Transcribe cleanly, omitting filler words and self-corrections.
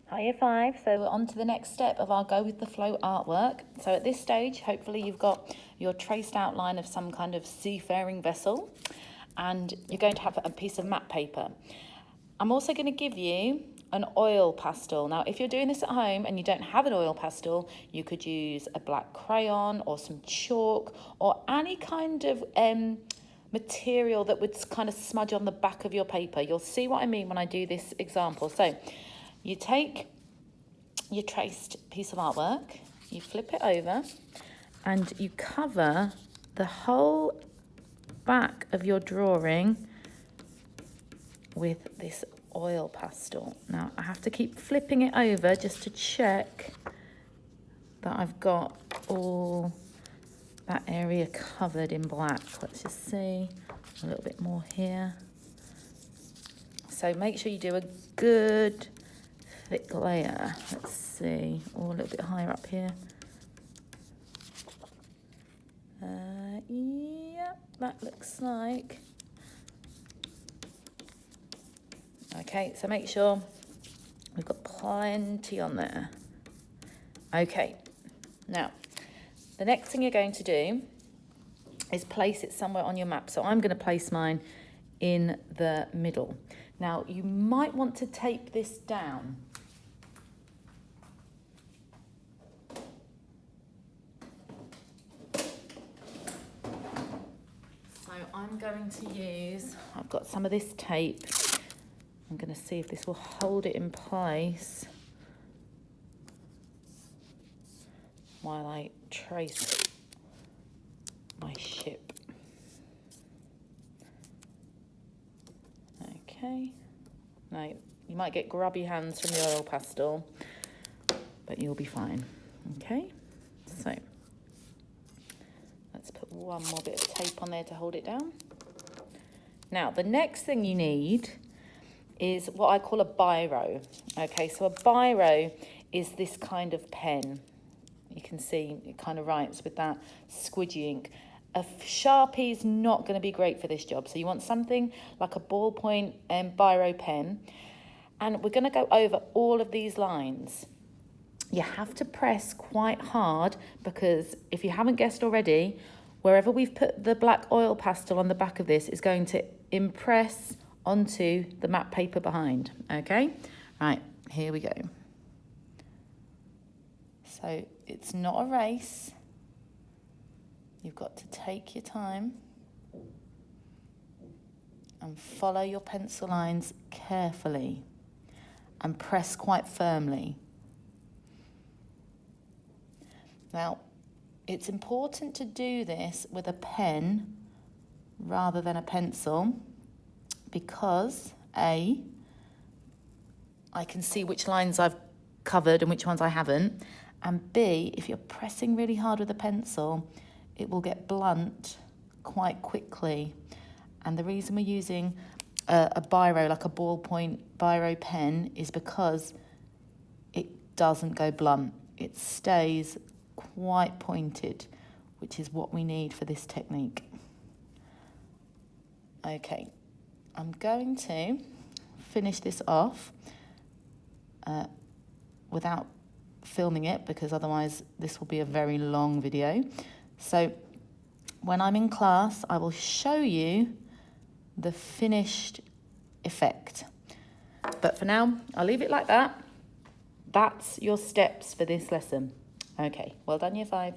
Hi, Year 5. So we're on to the next step of our Go With The Flow artwork. So at this stage, hopefully you've got your traced outline of some kind of seafaring vessel, and you're going to have a piece of matte paper. I'm also going to give you an oil pastel. Now, if you're doing this at home and you don't have an oil pastel, you could use a black crayon or some chalk or any kind of material that would kind of smudge on the back of your paper. You'll see what I mean when I do this example. So you take your traced piece of artwork, you flip it over, and you cover the whole back of your drawing with this oil pastel. Now, I have to keep flipping it over just to check that I've got all that area covered in black. Let's just see, a little bit more here. So make sure you do a good thick layer. Let's see, or a little bit higher up here. Yep, that looks like. Okay, so make sure we've got plenty on there. Okay, now the next thing you're going to do is place it somewhere on your map. So I'm going to place mine in the middle. Now you might want to tape this down. So I'm going to use, I've got some of this tape. I'm going to see if this will hold it in place while I trace my ship. Okay. Now, you might get grubby hands from the oil pastel, but you'll be fine. Okay. So let's put one more bit of tape on there to hold it down. Now, the next thing you need is what I call a biro. Okay, so a biro is this kind of pen. You can see it kind of writes with that squidgy ink. A Sharpie is not going to be great for this job. So you want something like a ballpoint biro pen. And we're going to go over all of these lines. You have to press quite hard because if you haven't guessed already, wherever we've put the black oil pastel on the back of this is going to impress onto the matte paper behind. Okay, right, here we go. So it's not a race. You've got to take your time and follow your pencil lines carefully and press quite firmly. Now, it's important to do this with a pen rather than a pencil because A, I can see which lines I've covered and which ones I haven't, and B, if you're pressing really hard with a pencil, it will get blunt quite quickly. And the reason we're using a biro, like a ballpoint biro pen, is because it doesn't go blunt. It stays quite pointed, which is what we need for this technique. Okay, I'm going to finish this off without filming it because otherwise this will be a very long video. So when I'm in class, I will show you the finished effect. But for now, I'll leave it like that. That's your steps for this lesson. Okay, well done, Year 5.